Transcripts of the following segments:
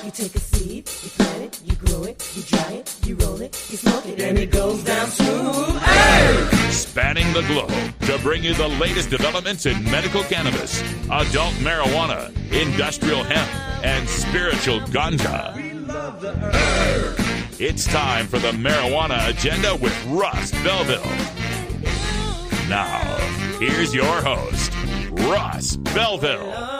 You take a seed, you plant it, you grow it, you dry it, you roll it, you smoke it, and it goes down smooth. Hey! Spanning the globe to bring you the latest developments in medical cannabis, adult marijuana, industrial hemp, and spiritual ganja. It's time for the Marijuana Agenda with Russ Belville. Now, here's your host, Russ Belville.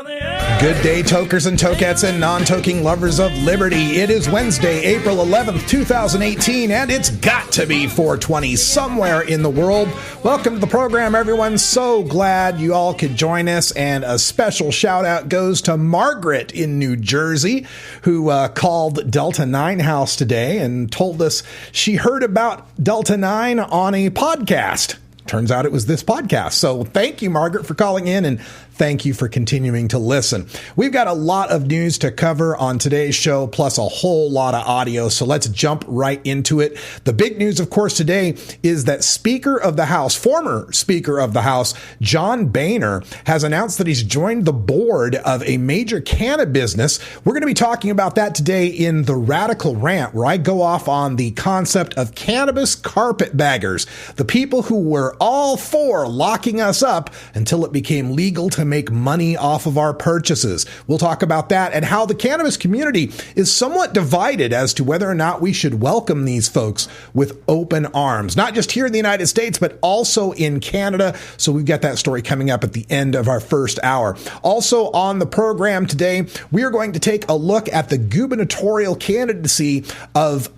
Good day, tokers and tokettes and non-toking lovers of liberty. It is Wednesday, April 11th, 2018, and it's got to be 420 somewhere in the world. Welcome to the program, everyone. So glad you all could join us, and a special shout-out goes to Margaret in New Jersey, who called Delta 9 House today and told us she heard about Delta 9 on a podcast. Turns out it was this podcast. So thank you, Margaret, for calling in, and thank you for continuing to listen. We've got a lot of news to cover on today's show, plus a whole lot of audio. So let's jump right into it. The big news, of course, today is that Speaker of the House, former Speaker of the House, John Boehner, has announced that he's joined the board of a major cannabis business. We're going to be talking about that today in the Radical Rant, where I go off on the concept of cannabis carpetbaggers, the people who were all for locking us up until it became legal to make money off of our purchases. We'll talk about that and how the cannabis community is somewhat divided as to whether or not we should welcome these folks with open arms, not just here in the United States, but also in Canada. So we've got that story coming up at the end of our first hour. Also on the program today, we are going to take a look at the gubernatorial candidacy of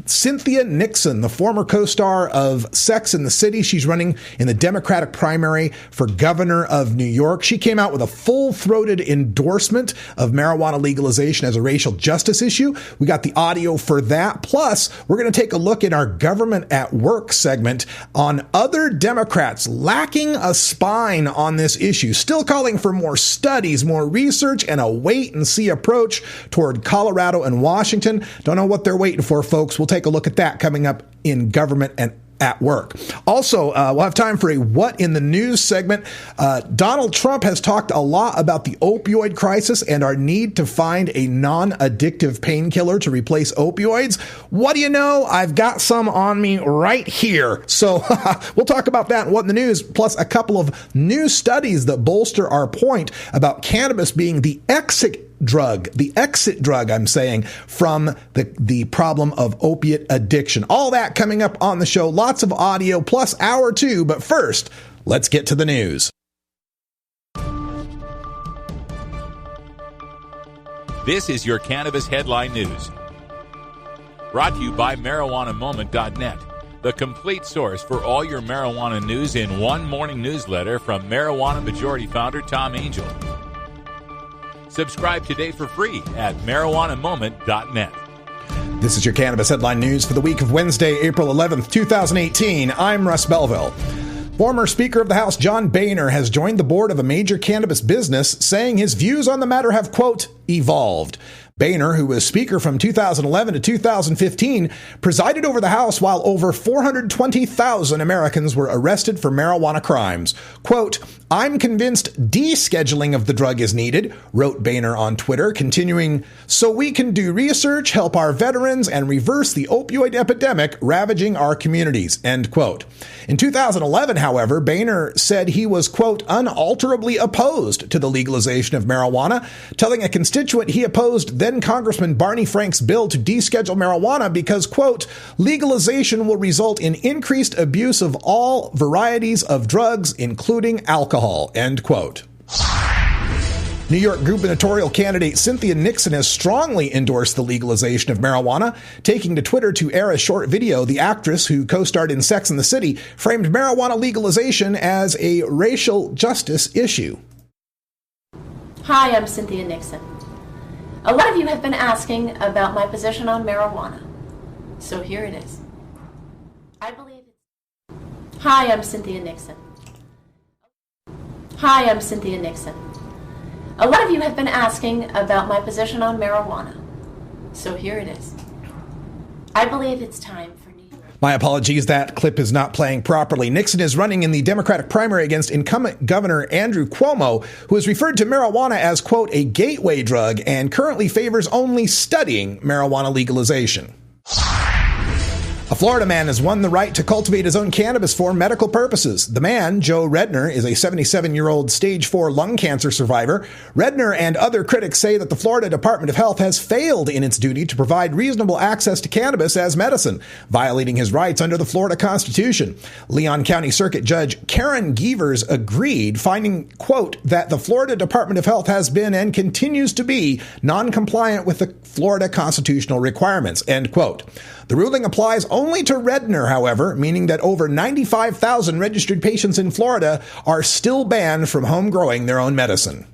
Cynthia Nixon, the former co-star of Sex and the City. She's running in the Democratic primary for governor of New York. She came out with a full-throated endorsement of marijuana legalization as a racial justice issue. We got the audio for that. Plus, we're going to take a look at our Government at Work segment on other Democrats lacking a spine on this issue, still calling for more studies, more research, and a wait-and-see approach toward Colorado and Washington. Don't know what they're waiting for, folks. We'll take a look at that coming up in Government and at Work. Also, we'll have time for a What in the News segment. Donald Trump has talked a lot about the opioid crisis and our need to find a non-addictive painkiller to replace opioids. What do you know? I've got some on me right here. So we'll talk about that and What in the News, plus a couple of new studies that bolster our point about cannabis being the exit drug, I'm saying, from the problem of opiate addiction. All that coming up on the show. Lots of audio plus hour two. But first, let's get to the news. This is your Cannabis Headline News. Brought to you by MarijuanaMoment.net, the complete source for all your marijuana news in one morning newsletter from Marijuana Majority Founder Tom Angel. Subscribe today for free at MarijuanaMoment.net. This is your Cannabis Headline News for the week of Wednesday, April 11th, 2018. I'm Russ Belville. Former Speaker of the House John Boehner has joined the board of a major cannabis business, saying his views on the matter have, quote, evolved. Boehner, who was Speaker from 2011 to 2015, presided over the House while over 420,000 Americans were arrested for marijuana crimes. Quote, I'm convinced descheduling of the drug is needed, wrote Boehner on Twitter, continuing, so we can do research, help our veterans, and reverse the opioid epidemic ravaging our communities, end quote. In 2011, however, Boehner said he was, quote, unalterably opposed to the legalization of marijuana, telling a constituent he opposed then Congressman Barney Frank's bill to deschedule marijuana because, quote, legalization will result in increased abuse of all varieties of drugs, including alcohol, end quote. New York gubernatorial candidate Cynthia Nixon has strongly endorsed the legalization of marijuana. Taking to Twitter to air a short video, the actress who co-starred in Sex and the City framed marijuana legalization as a racial justice issue. Hi, I'm Cynthia Nixon. A lot of you have been asking about my position on marijuana, so here it is. Hi, I'm Cynthia Nixon. Hi, I'm Cynthia Nixon. A lot of you have been asking about my position on marijuana, so here it is. I believe it's time for New York My apologies, that clip is not playing properly. Nixon is running in the Democratic primary against incumbent Governor Andrew Cuomo, who has referred to marijuana as, quote, a gateway drug and currently favors only studying marijuana legalization. A Florida man has won the right to cultivate his own cannabis for medical purposes. The man, Joe Redner, is a 77-year-old stage 4 lung cancer survivor. Redner and other critics say that the Florida Department of Health has failed in its duty to provide reasonable access to cannabis as medicine, violating his rights under the Florida Constitution. Leon County Circuit Judge Karen Gievers agreed, finding, quote, that the Florida Department of Health has been and continues to be non-compliant with the Florida constitutional requirements, end quote. The ruling applies only to Redner, however, meaning that over 95,000 registered patients in Florida are still banned from home growing their own medicine.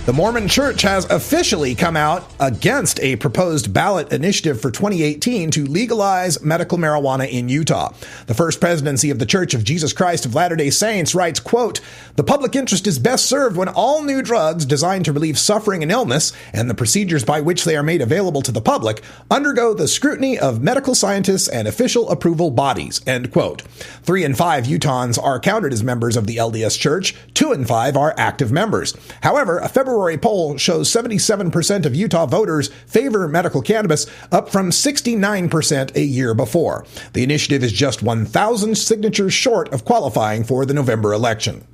The Mormon Church has officially come out against a proposed ballot initiative for 2018 to legalize medical marijuana in Utah. The First Presidency of the Church of Jesus Christ of Latter-day Saints writes, quote, the public interest is best served when all new drugs designed to relieve suffering and illness and the procedures by which they are made available to the public undergo the scrutiny of medical scientists and official approval bodies, end quote. 3 in 5 Utahns are counted as members of the LDS Church. 2 in 5 are active members. However, a February poll shows 77% of Utah voters favor medical cannabis, up from 69% a year before. The initiative is just 1,000 signatures short of qualifying for the November election.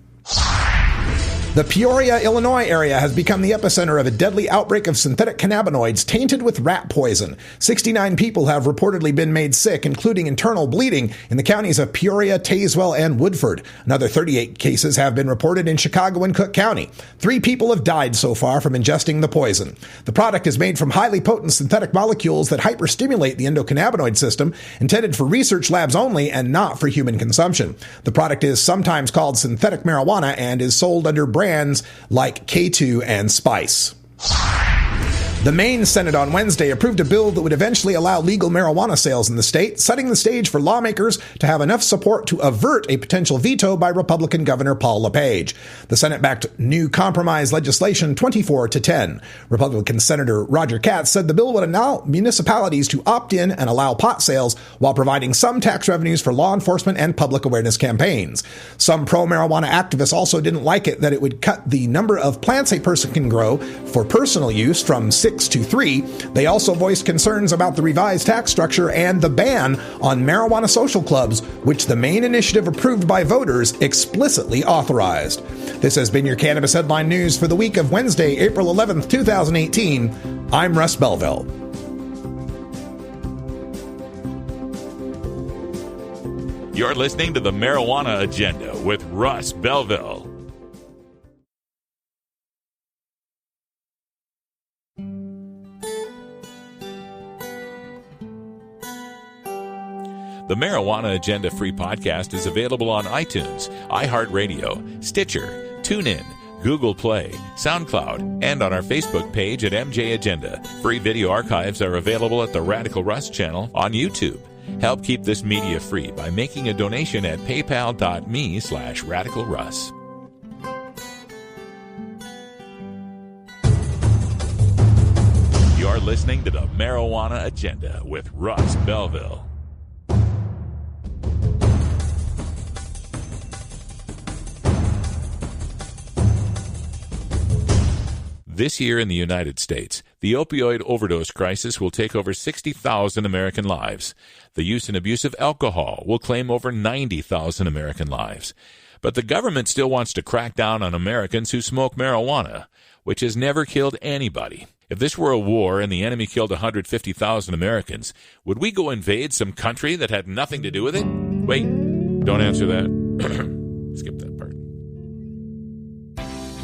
The Peoria, Illinois area has become the epicenter of a deadly outbreak of synthetic cannabinoids tainted with rat poison. 69 people have reportedly been made sick, including internal bleeding, in the counties of Peoria, Tazewell, and Woodford. Another 38 cases have been reported in Chicago and Cook County. 3 people have died so far from ingesting the poison. The product is made from highly potent synthetic molecules that hyperstimulate the endocannabinoid system, intended for research labs only and not for human consumption. The product is sometimes called synthetic marijuana and is sold under brands like K2 and Spice. The Maine Senate on Wednesday approved a bill that would eventually allow legal marijuana sales in the state, setting the stage for lawmakers to have enough support to avert a potential veto by Republican Governor Paul LePage. The Senate backed new compromise legislation 24-10. Republican Senator Roger Katz said the bill would allow municipalities to opt in and allow pot sales while providing some tax revenues for law enforcement and public awareness campaigns. Some pro-marijuana activists also didn't like it that it would cut the number of plants a person can grow for personal use from 6 to 3. They also voiced concerns about the revised tax structure and the ban on marijuana social clubs, which the Maine initiative approved by voters explicitly authorized. This has been your Cannabis Headline News for the week of Wednesday, April 11th, 2018. I'm Russ Belville. You're listening to the Marijuana Agenda with Russ Belville. The Marijuana Agenda free podcast is available on iTunes, iHeartRadio, Stitcher, TuneIn, Google Play, SoundCloud, and on our Facebook page at MJ Agenda. Free video archives are available at the Radical Russ channel on YouTube. Help keep this media free by making a donation at paypal.me/radicalruss. You're listening to the Marijuana Agenda with Russ Belville. This year in the United States, the opioid overdose crisis will take over 60,000 American lives. The use and abuse of alcohol will claim over 90,000 American lives. But the government still wants to crack down on Americans who smoke marijuana, which has never killed anybody. If this were a war and the enemy killed 150,000 Americans, would we go invade some country that had nothing to do with it? Wait, don't answer that. Skip that part.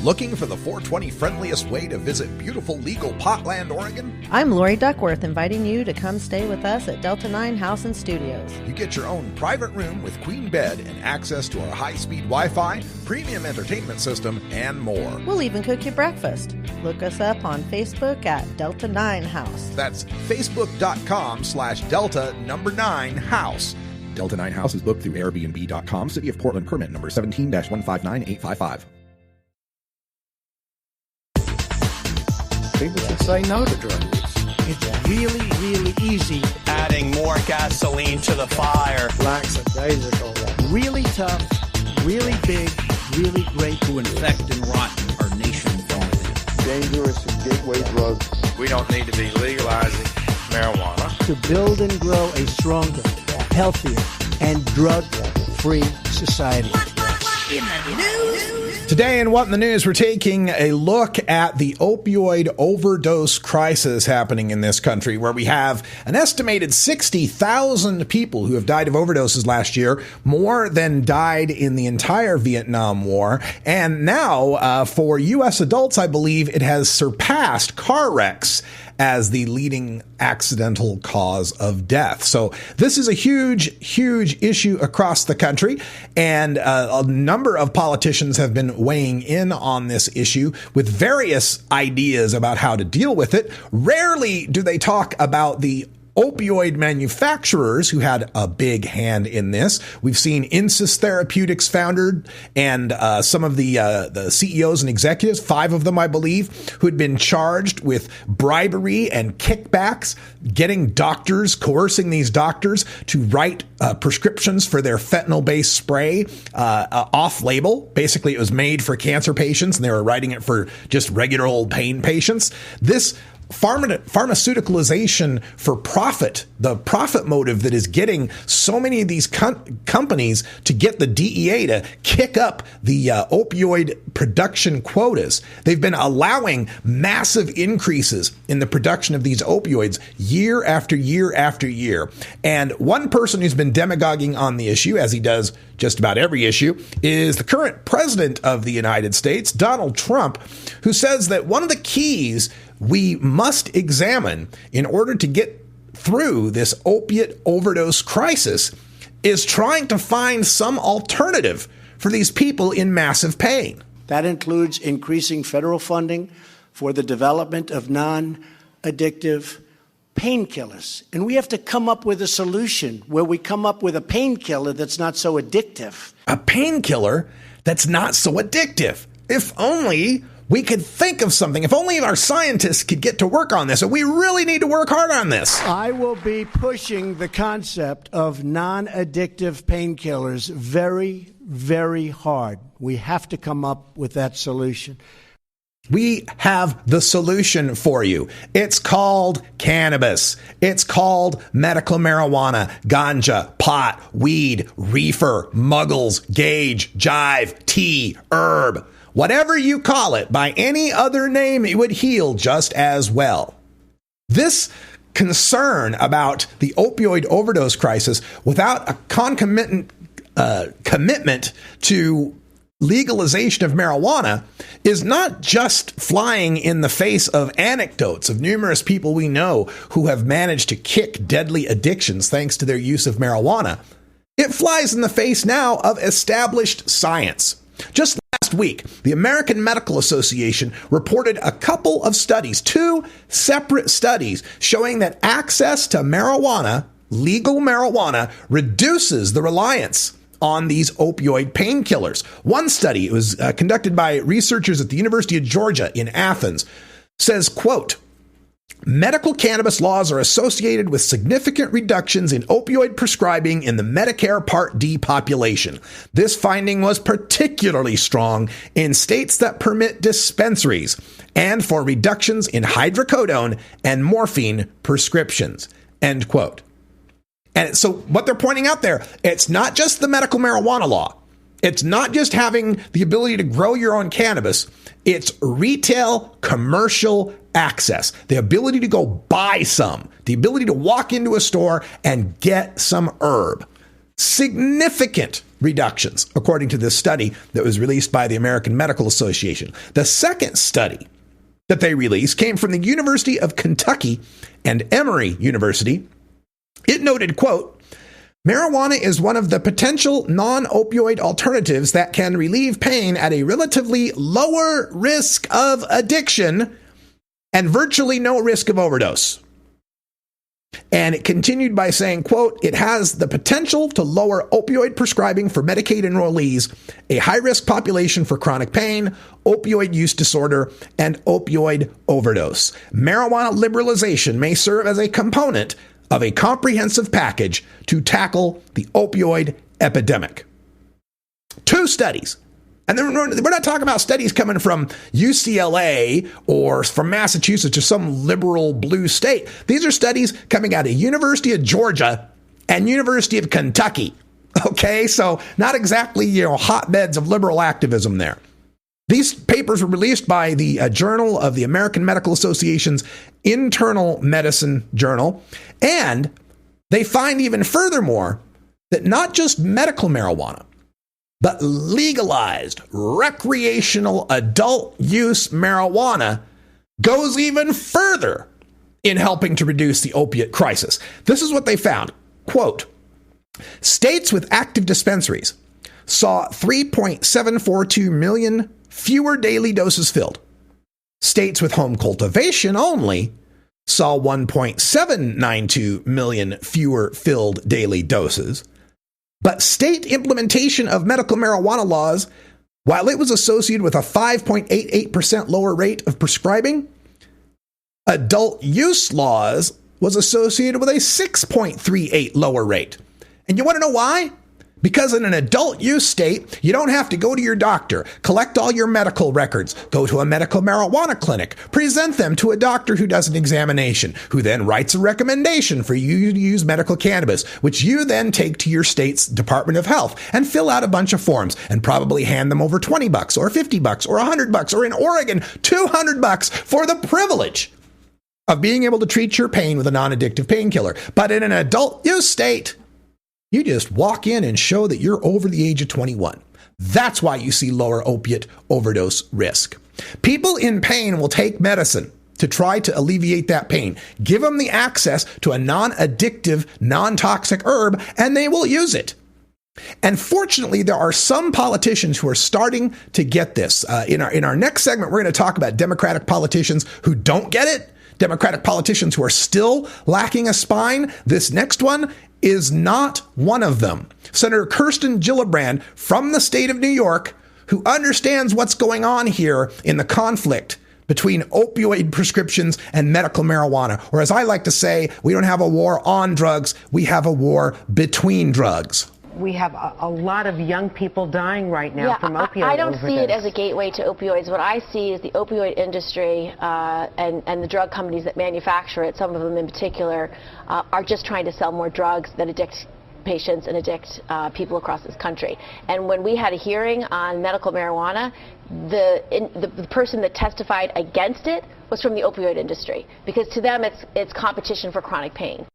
Looking for the 420 friendliest way to visit beautiful legal Potland, Oregon? I'm Lori Duckworth, inviting you to come stay with us at Delta 9 House and Studios. You get your own private room with queen bed and access to our high-speed Wi-Fi, premium entertainment system, and more. We'll even cook you breakfast. Look us up on Facebook at Delta 9 House. That's facebook.com/Delta9House. Delta 9 House is booked through Airbnb.com. City of Portland permit number 17-159855. People that say no to drug use. It's really, really easy. Adding more gasoline to the fire. Lackadaisical. Really tough, really big, really great to infect and rot our nation from within. Dangerous gateway drugs. We don't need to be legalizing marijuana. To build and grow a stronger, healthier, and drug-free society. Today in What in the News, we're taking a look at the opioid overdose crisis happening in this country, where we have an estimated 60,000 people who have died of overdoses last year, more than died in the entire Vietnam War. And now, for U.S. adults, I believe it has surpassed car wrecks as the leading accidental cause of death. So this is a huge, huge issue across the country, and a number of politicians have been weighing in on this issue with various ideas about how to deal with it. Rarely do they talk about the opioid manufacturers who had a big hand in this. We've seen Insys Therapeutics founded, and some of the CEOs and executives, 5 of them, I believe, who had been charged with bribery and kickbacks, getting doctors, coercing these doctors to write prescriptions for their fentanyl-based spray off-label. Basically, it was made for cancer patients, and they were writing it for just regular old pain patients. This pharmaceuticalization for profit, the profit motive that is getting so many of these companies to get the DEA to kick up the opioid production quotas. They've been allowing massive increases in the production of these opioids year after year after year. And one person who's been demagoguing on the issue, as he does just about every issue, is the current president of the United States, Donald Trump, who says that one of the keys we must examine in order to get through this opiate overdose crisis is trying to find some alternative for these people in massive pain. That includes increasing federal funding for the development of non-addictive painkillers. And we have to come up with a solution where we come up with a painkiller that's not so addictive. A painkiller that's not so addictive. If only we could think of something. If only our scientists could get to work on this. And we really need to work hard on this. I will be pushing the concept of non-addictive painkillers very, very hard. We have to come up with that solution. We have the solution for you. It's called cannabis. It's called medical marijuana, ganja, pot, weed, reefer, muggles, gauge, jive, tea, herb. Whatever you call it, by any other name, it would heal just as well. This concern about the opioid overdose crisis, without a concomitant commitment to legalization of marijuana, is not just flying in the face of anecdotes of numerous people we know who have managed to kick deadly addictions thanks to their use of marijuana. It flies in the face now of established science. Just last week, the American Medical Association reported a couple of studies, 2 separate studies, showing that access to marijuana, legal marijuana, reduces the reliance on these opioid painkillers. One study, it was conducted by researchers at the University of Georgia in Athens, says, quote, medical cannabis laws are associated with significant reductions in opioid prescribing in the Medicare Part D population. This finding was particularly strong in states that permit dispensaries and for reductions in hydrocodone and morphine prescriptions, end quote. And so what they're pointing out there, it's not just the medical marijuana law. It's not just having the ability to grow your own cannabis. It's retail, commercial access, the ability to go buy some, the ability to walk into a store and get some herb. Significant reductions, according to this study that was released by the American Medical Association. The second study that they released came from the University of Kentucky and Emory University. It noted, quote, marijuana is one of the potential non-opioid alternatives that can relieve pain at a relatively lower risk of addiction and virtually no risk of overdose. And it continued by saying, quote, it has the potential to lower opioid prescribing for Medicaid enrollees, a high-risk population for chronic pain, opioid use disorder, and opioid overdose. Marijuana liberalization may serve as a component of a comprehensive package to tackle the opioid epidemic. 2 studies. And then we're not talking about studies coming from UCLA or from Massachusetts or some liberal blue state. These are studies coming out of University of Georgia and University of Kentucky. Okay, so not exactly, hotbeds of liberal activism there. These papers were released by the Journal of the American Medical Association's Internal Medicine Journal, and they find even furthermore that not just medical marijuana, but legalized recreational adult use marijuana goes even further in helping to reduce the opiate crisis. This is what they found. Quote, states with active dispensaries saw 3.742 million fewer daily doses filled. States with home cultivation only saw 1.792 million fewer filled daily doses. But state implementation of medical marijuana laws, while it was associated with a 5.88% lower rate of prescribing, adult use laws was associated with a 6.38 lower rate. And you want to know why? Because in an adult use state, you don't have to go to your doctor, collect all your medical records, go to a medical marijuana clinic, present them to a doctor who does an examination, who then writes a recommendation for you to use medical cannabis, which you then take to your state's Department of Health and fill out a bunch of forms and probably hand them over $20 or $50 or $100 or in Oregon, $200 for the privilege of being able to treat your pain with a non-addictive painkiller. But in an adult use state, you just walk in and show that you're over the age of 21. That's why you see lower opiate overdose risk. People in pain will take medicine to try to alleviate that pain. Give them the access to a non-addictive, non-toxic herb, and they will use it. And fortunately, there are some politicians who are starting to get this. In our next segment, we're going to talk about Democratic politicians who don't get it, Democratic politicians who are still lacking a spine. This next one is not one of them. Senator Kirsten Gillibrand from the state of New York, who understands what's going on here in the conflict between opioid prescriptions and medical marijuana. Or as I like to say, we don't have a war on drugs, we have a war between drugs. We have a lot of young people dying right now from opioid I don't overdose. see it as a gateway to opioids. What I see is the opioid industry and the drug companies that manufacture it, some of them in particular, are just trying to sell more drugs that addict patients and addict people across this country. And when we had a hearing on medical marijuana, the person that testified against it was from the opioid industry, because to them it's competition for chronic pain.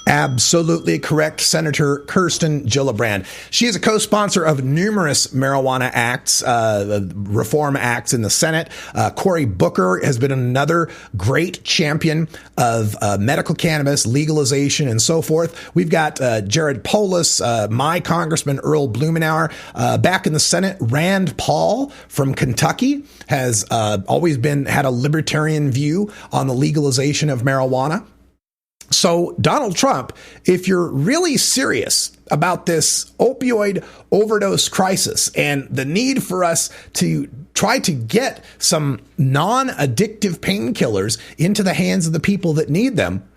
Absolutely correct, Senator Kirsten Gillibrand. She is a co-sponsor of numerous marijuana acts, reform acts in the Senate. Cory Booker has been another great champion of medical cannabis legalization and so forth. We've got Jared Polis, my Congressman Earl Blumenauer. Back in the Senate, Rand Paul from Kentucky has always had a libertarian view on the legalization of marijuana. So Donald Trump, if you're really serious about this opioid overdose crisis and the need for us to try to get some non-addictive painkillers into the hands of the people that need them,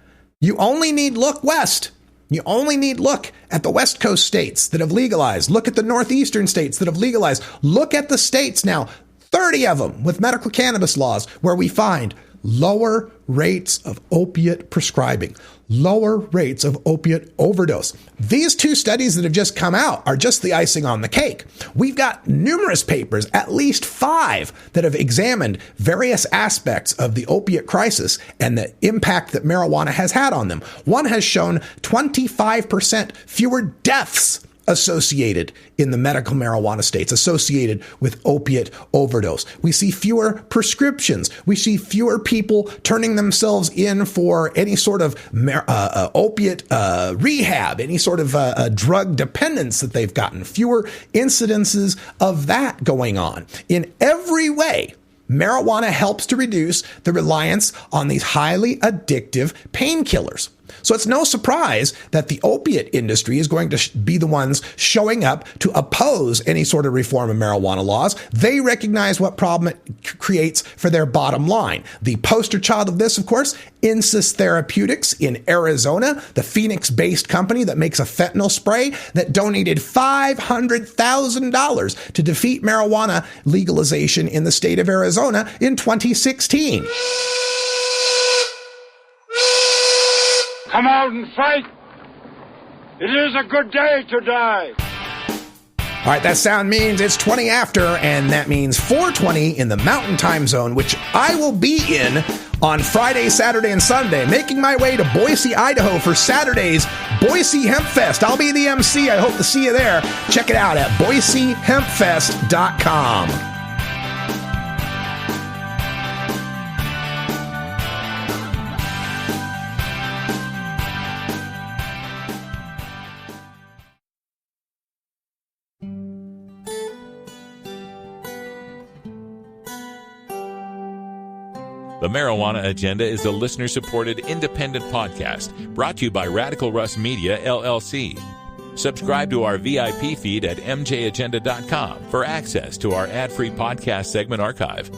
you only need look west. You only need look at the West Coast states that have legalized. Look at the Northeastern states that have legalized. Look at the states now, 30 of them with medical cannabis laws, where we find lower rates of opiate prescribing, lower rates of opiate overdose. These 2 studies that have just come out are just the icing on the cake. We've got numerous papers, at least 5, that have examined various aspects of the opiate crisis and the impact that marijuana has had on them. One has shown 25% fewer deaths associated in the medical marijuana states, associated with opiate overdose. We see fewer prescriptions. We see fewer people turning themselves in for any sort of opiate rehab, any sort of drug dependence that they've gotten. Fewer incidences of that going on. In every way, marijuana helps to reduce the reliance on these highly addictive painkillers. So it's no surprise that the opiate industry is going to be the ones showing up to oppose any sort of reform of marijuana laws. They recognize what problem it creates for their bottom line. The poster child of this, of course, Insys Therapeutics in Arizona, the Phoenix-based company that makes a fentanyl spray that donated $500,000 to defeat marijuana legalization in the state of Arizona in 2016. Come out and fight. It is a good day to die. All right, that sound means it's 20 after, and that means 4:20 in the Mountain Time Zone, which I will be in on Friday, Saturday, and Sunday, making my way to Boise, Idaho for Saturday's Boise Hemp Fest. I'll be the MC. I hope to see you there. Check it out at boisehempfest.com. The Marijuana Agenda is a listener-supported independent podcast brought to you by Radical Russ Media, LLC. Subscribe to our VIP feed at mjagenda.com for access to our ad-free podcast segment archive.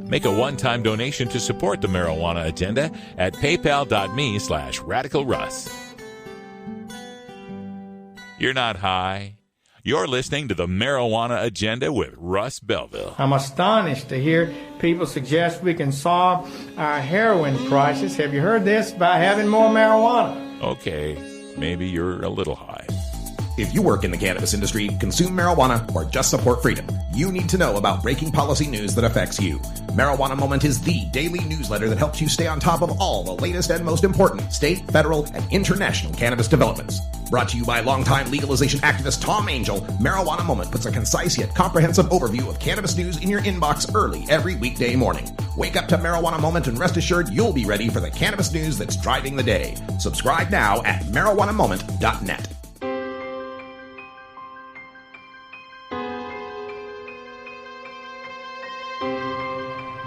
Make a one-time donation to support the Marijuana Agenda at paypal.me/radicalruss. You're not high. You're listening to the Marijuana Agenda with Russ Belville. I'm astonished to hear people suggest we can solve our heroin crisis. Have you heard this? By having more marijuana. Okay, maybe you're a little high. If you work in the cannabis industry, consume marijuana, or just support freedom, you need to know about breaking policy news that affects you. Marijuana Moment is the daily newsletter that helps you stay on top of all the latest and most important state, federal, and international cannabis developments. Brought to you by longtime legalization activist Tom Angel, Marijuana Moment puts a concise yet comprehensive overview of cannabis news in your inbox early every weekday morning. Wake up to Marijuana Moment and rest assured you'll be ready for the cannabis news that's driving the day. Subscribe now at marijuanamoment.net.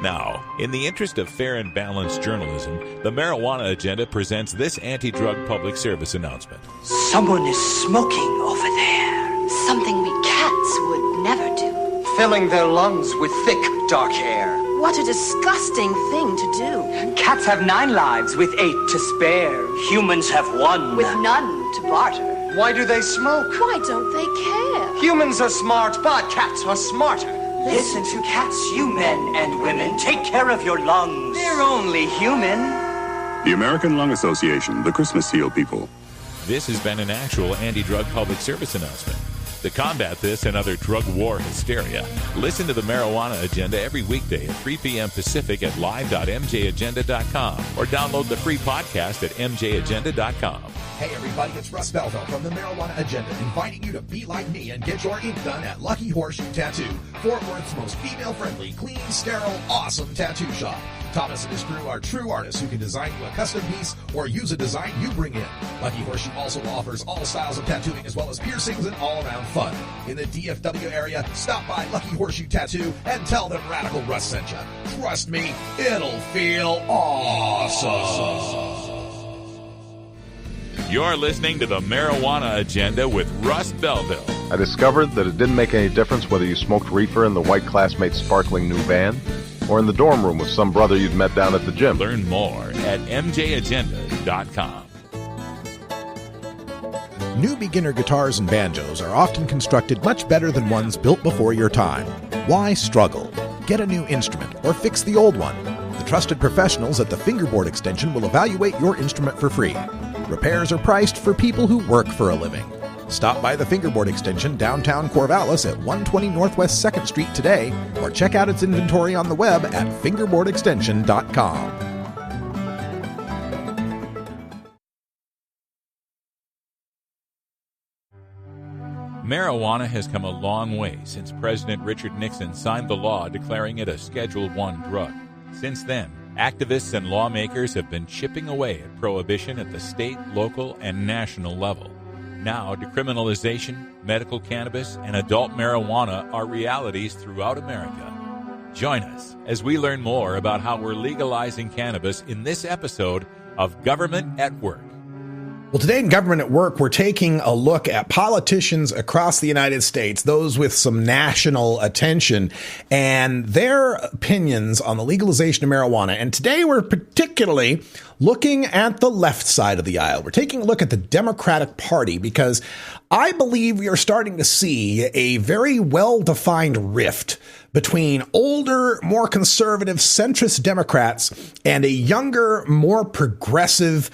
Now, in the interest of fair and balanced journalism, the Marijuana Agenda presents this anti-drug public service announcement. Someone is smoking over there. Something we cats would never do. Filling their lungs with thick, dark hair. What a disgusting thing to do. Cats have 9 lives with 8 to spare. Humans have 1. With none to barter. Why do they smoke? Why don't they care? Humans are smart, but cats are smarter. Listen to cats, you men and women. Take care of your lungs. They're only human. The American Lung Association, the Christmas Seal people. This has been an actual anti-drug public service announcement. To combat this and other drug war hysteria, listen to the Marijuana Agenda every weekday at 3 p.m. Pacific at live.mjagenda.com or download the free podcast at mjagenda.com. Hey everybody, it's Russ Belville from the Marijuana Agenda, inviting you to be like me and get your ink done at Lucky Horseshoe Tattoo, Fort Worth's most female-friendly, clean, sterile, awesome tattoo shop. Thomas and his crew are true artists who can design you a custom piece or use a design you bring in. Lucky Horseshoe also offers all styles of tattooing as well as piercings and all-around fun. In the DFW area, stop by Lucky Horseshoe Tattoo and tell them Radical Russ sent you. Trust me, it'll feel awesome. You're listening to the Marijuana Agenda with Russ Belville. I discovered that it didn't make any difference whether you smoked reefer in the white classmate's sparkling new van or in the dorm room with some brother you'd met down at the gym. Learn more at mjagenda.com. New beginner guitars and banjos are often constructed much better than ones built before your time. Why struggle? Get a new instrument or fix the old one. The trusted professionals at the Fingerboard Extension will evaluate your instrument for free. Repairs are priced for people who work for a living. Stop by the Fingerboard Extension downtown Corvallis at 120 Northwest 2nd Street today or check out its inventory on the web at fingerboardextension.com. Marijuana has come a long way since President Richard Nixon signed the law declaring it a Schedule I drug. Since then, activists and lawmakers have been chipping away at prohibition at the state, local, and national level. Now, decriminalization, medical cannabis, and adult marijuana are realities throughout America. Join us as we learn more about how we're legalizing cannabis in this episode of Government at Work. Well, today in Government at Work, we're taking a look at politicians across the United States, those with some national attention, and their opinions on the legalization of marijuana. And today we're particularly looking at the left side of the aisle. We're taking a look at the Democratic Party because I believe we are starting to see a very well-defined rift between older, more conservative, centrist Democrats and a younger, more progressive,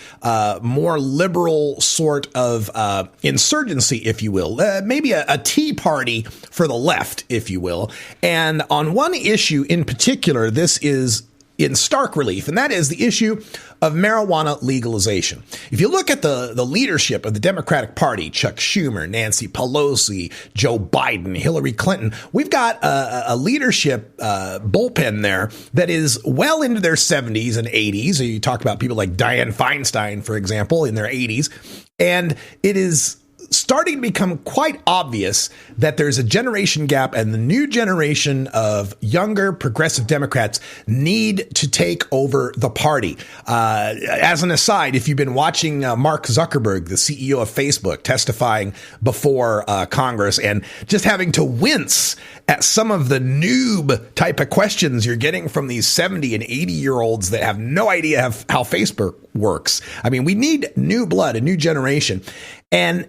more liberal sort of insurgency, if you will, maybe a Tea Party for the left, if you will. And on one issue in particular, this is in stark relief, and that is the issue of marijuana legalization. If you look at the leadership of the Democratic Party, Chuck Schumer, Nancy Pelosi, Joe Biden, Hillary Clinton, we've got a leadership bullpen there that is well into their 70s and 80s. So you talk about people like Dianne Feinstein, for example, in their 80s, and it is starting to become quite obvious that there's a generation gap, and the new generation of younger progressive Democrats need to take over the party. As an aside, if you've been watching Mark Zuckerberg, the CEO of Facebook, testifying before Congress and just having to wince at some of the noob type of questions you're getting from these 70 and 80-year-olds that have no idea how Facebook works. I mean, we need new blood, a new generation. And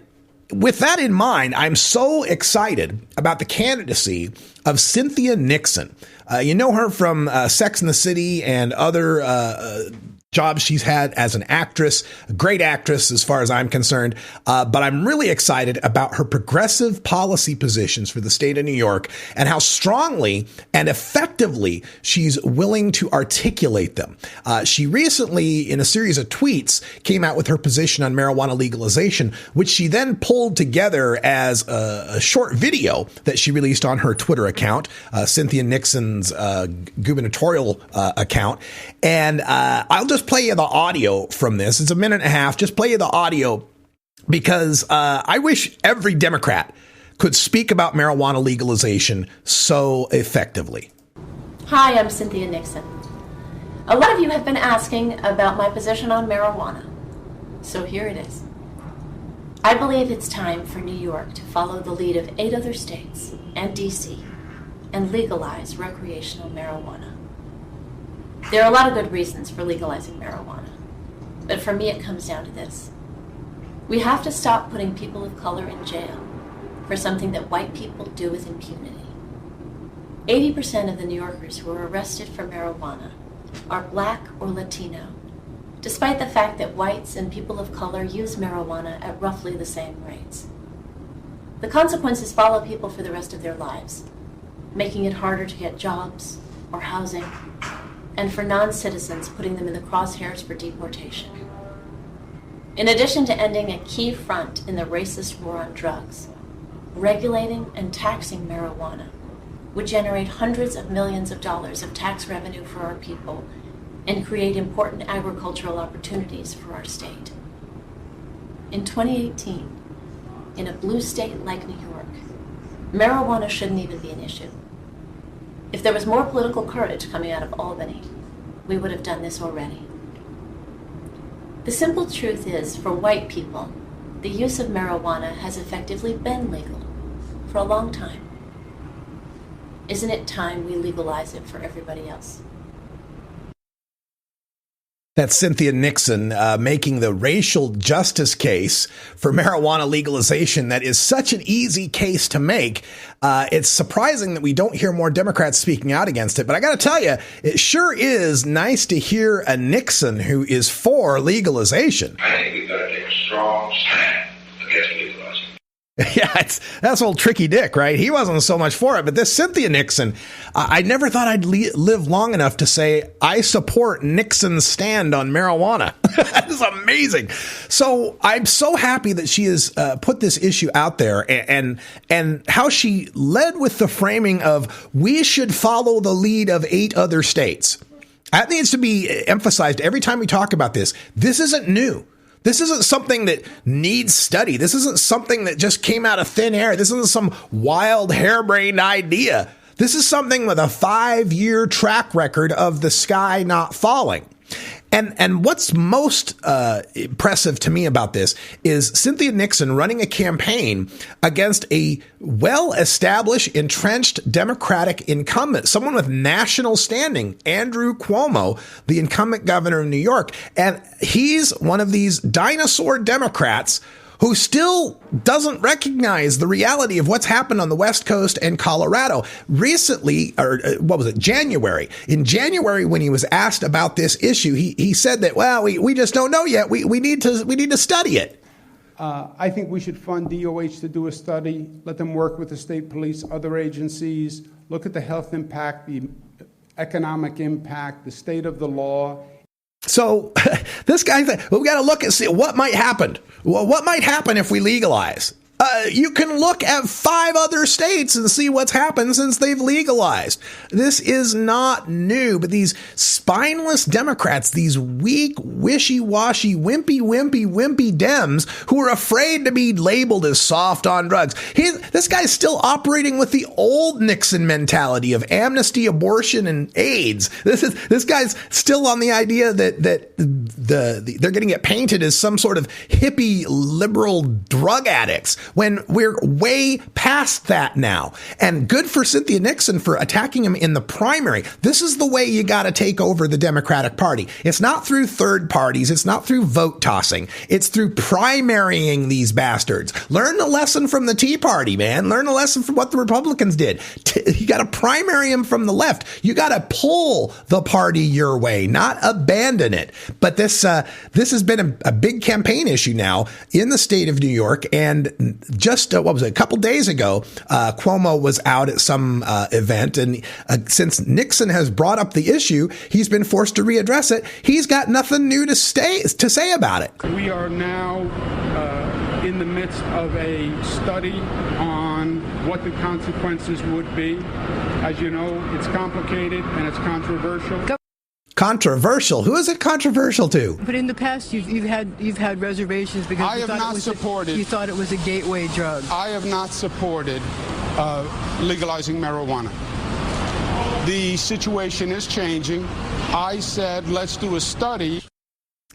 with that in mind, I'm so excited about the candidacy of Cynthia Nixon. You know her from Sex and the City and other jobs she's had as an actress, a great actress as far as I'm concerned. But I'm really excited about her progressive policy positions for the state of New York and how strongly and effectively she's willing to articulate them. She recently, in a series of tweets, came out with her position on marijuana legalization, which she then pulled together as a short video that she released on her Twitter account, Cynthia Nixon's gubernatorial account. And I'll just play you the audio from this. It's a minute and a half. Just play you the audio because I wish every Democrat could speak about marijuana legalization so effectively. Hi, I'm Cynthia Nixon. A lot of you have been asking about my position on marijuana, so here it is. I believe it's time for New York to follow the lead of 8 other states and D.C. and legalize recreational marijuana. There are a lot of good reasons for legalizing marijuana, but for me it comes down to this. We have to stop putting people of color in jail for something that white people do with impunity. 80% of the New Yorkers who are arrested for marijuana are Black or Latino, despite the fact that whites and people of color use marijuana at roughly the same rates. The consequences follow people for the rest of their lives, making it harder to get jobs or housing, and for non-citizens, putting them in the crosshairs for deportation. In addition to ending a key front in the racist war on drugs, regulating and taxing marijuana would generate hundreds of millions of dollars of tax revenue for our people and create important agricultural opportunities for our state. In 2018, in a blue state like New York, marijuana shouldn't even be an issue. If there was more political courage coming out of Albany, we would have done this already. The simple truth is, for white people, the use of marijuana has effectively been legal for a long time. Isn't it time we legalize it for everybody else? That's Cynthia Nixon making the racial justice case for marijuana legalization. That is such an easy case to make. It's surprising that we don't hear more Democrats speaking out against it. But I got to tell you, it sure is nice to hear a Nixon who is for legalization. I think we've got to take a strong stand against legalizing. Yeah, that's old Tricky Dick, right? He wasn't so much for it. But this Cynthia Nixon, I never thought I'd live long enough to say I support Nixon's stand on marijuana. That is amazing. So I'm so happy that she has put this issue out there and how she led with the framing of we should follow the lead of 8 other states. That needs to be emphasized every time we talk about this. This isn't new. This isn't something that needs study. This isn't something that just came out of thin air. This isn't some wild, harebrained idea. This is something with a 5-year track record of the sky not falling. And what's most impressive to me about this is Cynthia Nixon running a campaign against a well-established, entrenched Democratic incumbent, someone with national standing, Andrew Cuomo, the incumbent governor of New York. And he's one of these dinosaur Democrats who still doesn't recognize the reality of what's happened on the West Coast and Colorado. Recently, or what was it, January? In January, when he was asked about this issue, he said that, well, we just don't know yet. We need to study it. I think we should fund DOH to do a study, let them work with the state police, other agencies, look at the health impact, the economic impact, the state of the law. So this guy, we got to look and see what might happen. Well, what might happen if we legalize? You can look at 5 other states and see what's happened since they've legalized. This is not new, but these spineless Democrats, these weak, wishy-washy, wimpy Dems who are afraid to be labeled as soft on drugs. This guy's still operating with the old Nixon mentality of amnesty, abortion, and AIDS. This guy's still on the idea that they're going to get painted as some sort of hippie liberal drug addicts, when we're way past that now. And good for Cynthia Nixon for attacking him in the primary. This is the way you got to take over the Democratic Party. It's not through third parties. It's not through vote tossing. It's through primarying these bastards. Learn the lesson from the Tea Party, man. Learn the lesson from what the Republicans did. You got to primary them from the left. You got to pull the party your way, not abandon it. But this has been a big campaign issue now in the state of New York. And just, a couple days ago, Cuomo was out at some event. And since Nixon has brought up the issue, he's been forced to readdress it. He's got nothing new to say about it. We are now in the midst of a study on what the consequences would be. As you know, it's complicated and it's controversial. Controversial? Who is it controversial to? But in the past, you've had reservations because you thought it was a gateway drug. I have not supported legalizing marijuana. The situation is changing. I said, let's do a study.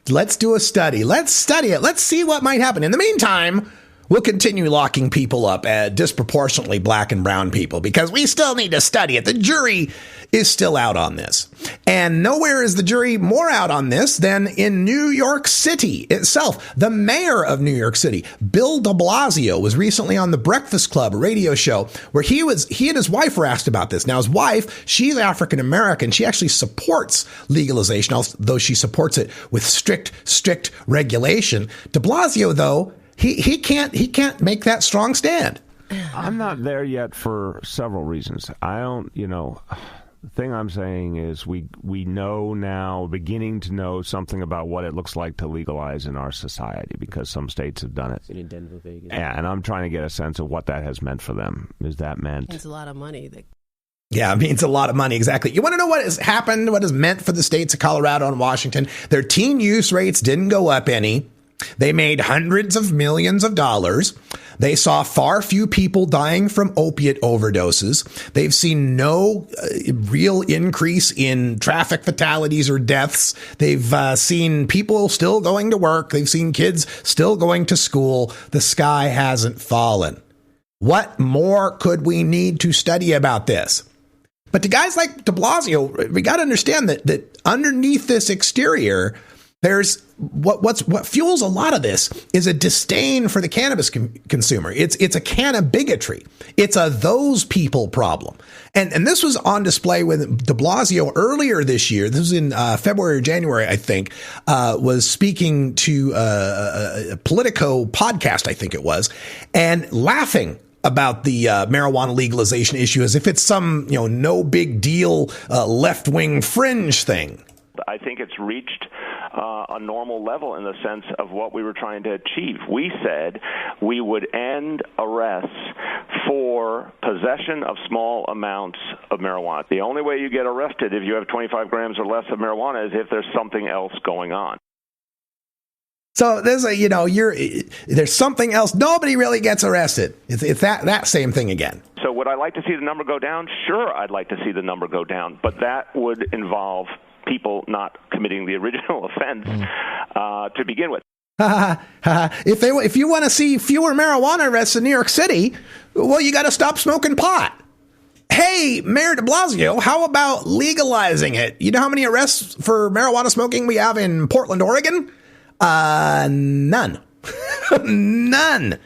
Let's do a study. Let's study it. Let's see what might happen. In the meantime, we'll continue locking people up, disproportionately black and brown people, because we still need to study it. The jury is still out on this. And nowhere is the jury more out on this than in New York City itself. The mayor of New York City, Bill de Blasio, was recently on the Breakfast Club, a radio show, where he and his wife were asked about this. Now, his wife, she's African American. She actually supports legalization, although she supports it with strict regulation. De Blasio, though, he can't make that strong stand. I'm not there yet for several reasons. The thing I'm saying is we know now, beginning to know something about what it looks like to legalize in our society, because some states have done it. In Denver, Vegas. Yeah, and I'm trying to get a sense of what that has meant for them. Is that meant? It's a lot of money. Yeah, it means a lot of money. Exactly. You want to know what has happened, what has meant for the states of Colorado and Washington? Their teen use rates didn't go up any. They made hundreds of millions of dollars. They saw far few people dying from opiate overdoses. They've seen no real increase in traffic fatalities or deaths. They've seen people still going to work. They've seen kids still going to school. The sky hasn't fallen. What more could we need to study about this? But to guys like de Blasio, we got to understand that underneath this exterior, there's what fuels a lot of this is a disdain for the cannabis consumer. It's a canna bigotry. It's a those people problem. And this was on display with de Blasio earlier this year. This was in February or January, I think, was speaking to a Politico podcast, I think it was, and laughing about the marijuana legalization issue as if it's some, no big deal left-wing fringe thing. I think it's reached a normal level in the sense of what we were trying to achieve. We said we would end arrests for possession of small amounts of marijuana. The only way you get arrested if you have 25 grams or less of marijuana is if there's something else going on. So there's there's something else. Nobody really gets arrested. It's that same thing again. So would I like to see the number go down? Sure, I'd like to see the number go down, but that would involve people not committing the original offense to begin with. If you want to see fewer marijuana arrests in New York City, well, you got to stop smoking pot. Hey, Mayor de Blasio, how about legalizing it? You know how many arrests for marijuana smoking we have in Portland, Oregon? None. None.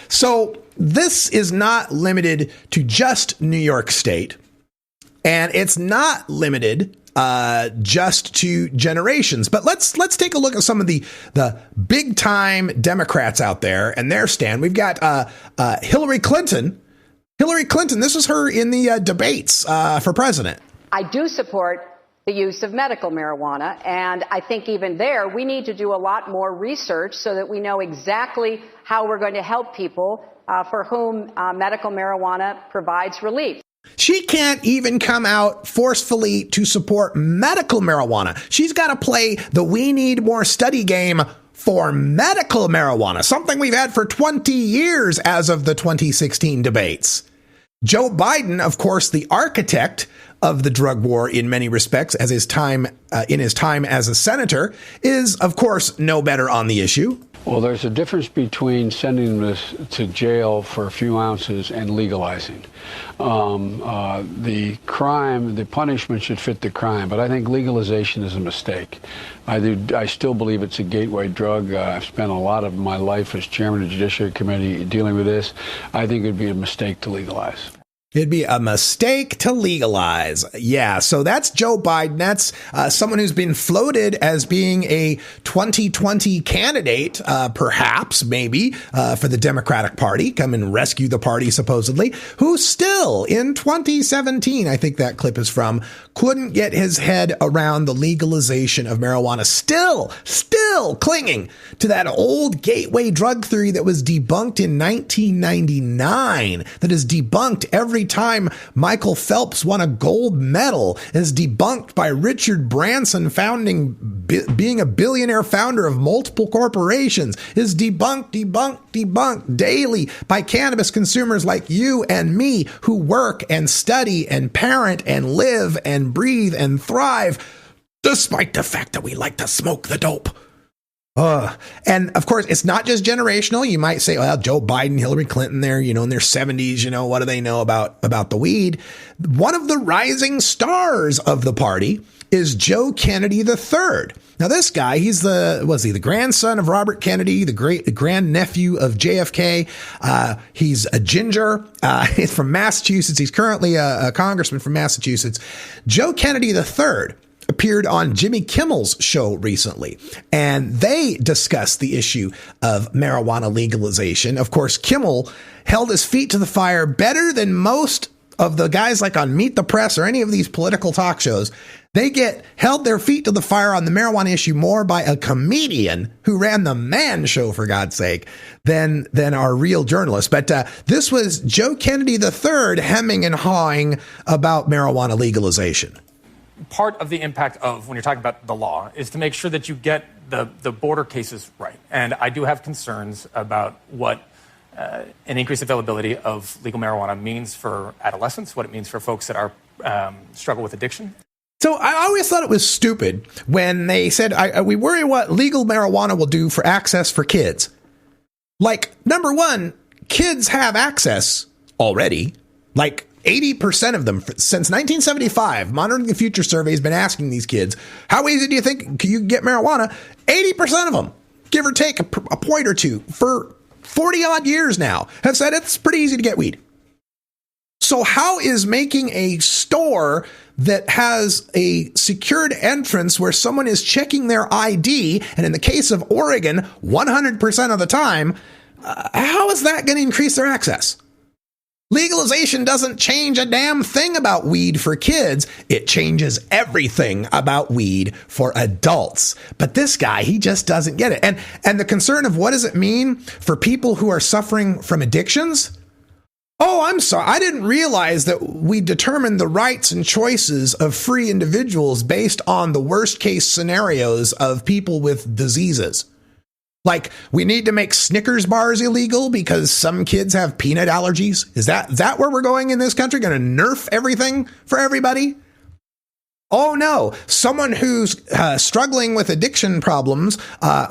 So this is not limited to just New York State, and it's not limited just to generations. But let's take a look at some of the big time Democrats out there and their stand. We've got Hillary Clinton. Hillary Clinton, this is her in the debates for president. I do support the use of medical marijuana, and I think even there we need to do a lot more research so that we know exactly how we're going to help people for whom medical marijuana provides relief. She can't even come out forcefully to support medical marijuana. She's got to play the we need more study game for medical marijuana, something we've had for 20 years as of the 2016 debates. Joe Biden, of course, the architect of the drug war in many respects, as his time as a senator, is, of course, no better on the issue. Well, there's a difference between sending this to jail for a few ounces and legalizing. The crime, the punishment should fit the crime, but I think legalization is a mistake. I still believe it's a gateway drug. I've spent a lot of my life as chairman of the Judiciary Committee dealing with this. I think it would be a mistake to legalize. It'd be a mistake to legalize. Yeah, so that's Joe Biden. That's someone who's been floated as being a 2020 candidate, perhaps, maybe, for the Democratic Party, come and rescue the party, supposedly, who still, in 2017, I think that clip is from, couldn't get his head around the legalization of marijuana. Still clinging to that old gateway drug theory that was debunked in 1999, that is debunked every time Michael Phelps won a gold medal, is debunked by Richard Branson being a billionaire founder of multiple corporations, is debunked daily by cannabis consumers like you and me who work and study and parent and live and breathe and thrive, despite the fact that we like to smoke the dope. And of course, it's not just generational. You might say, well, Joe Biden, Hillary Clinton, they're, in their 70s, what do they know about the weed? One of the rising stars of the party is Joe Kennedy III. Now, this guy, he's the grandson of Robert Kennedy, the grandnephew of JFK. He's a ginger. He's from Massachusetts. He's currently a congressman from Massachusetts. Joe Kennedy III appeared on Jimmy Kimmel's show recently, and they discussed the issue of marijuana legalization. Of course, Kimmel held his feet to the fire better than most of the guys like on Meet the Press or any of these political talk shows. They held their feet to the fire on the marijuana issue more by a comedian who ran the Man Show, for God's sake, than our real journalists. But this was Joe Kennedy III hemming and hawing about marijuana legalization. Part of the impact of when you're talking about the law is to make sure that you get the border cases right. And I do have concerns about what an increased availability of legal marijuana means for adolescents, what it means for folks that are struggle with addiction. So I always thought it was stupid when they said, we worry what legal marijuana will do for access for kids. Like, number one, kids have access already. Like, 80% of them, since 1975, Monitoring the Future survey has been asking these kids, how easy do you think you can get marijuana? 80% of them, give or take a point or two, for 40 odd years now, have said it's pretty easy to get weed. So how is making a store that has a secured entrance where someone is checking their ID, and in the case of Oregon, 100% of the time, how is that going to increase their access? Legalization doesn't change a damn thing about weed for kids. It changes everything about weed for adults. But this guy, he just doesn't get it. And the concern of what does it mean for people who are suffering from addictions? Oh, I'm sorry. I didn't realize that we determine the rights and choices of free individuals based on the worst case scenarios of people with diseases. Like, we need to make Snickers bars illegal because some kids have peanut allergies. Is that where we're going in this country? Going to nerf everything for everybody? Oh, no. Someone who's struggling with addiction problems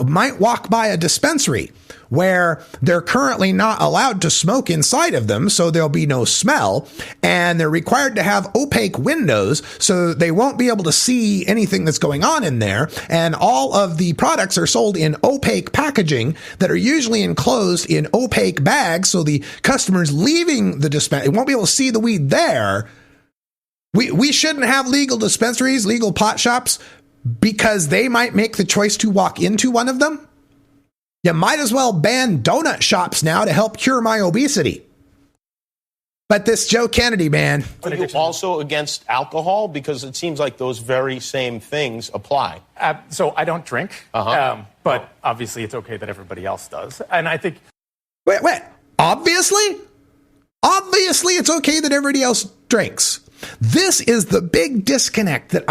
might walk by a dispensary where they're currently not allowed to smoke inside of them, so there'll be no smell, and they're required to have opaque windows so they won't be able to see anything that's going on in there, and all of the products are sold in opaque packaging that are usually enclosed in opaque bags, so the customers leaving the dispensary won't be able to see the weed there. We shouldn't have legal dispensaries, legal pot shops, because they might make the choice to walk into one of them. You might as well ban donut shops now to help cure my obesity. But this Joe Kennedy, man. Are you also against alcohol? Because it seems like those very same things apply. So I don't drink, but obviously it's okay that everybody else does. And I think... Wait. Obviously? Obviously it's okay that everybody else drinks. This is the big disconnect that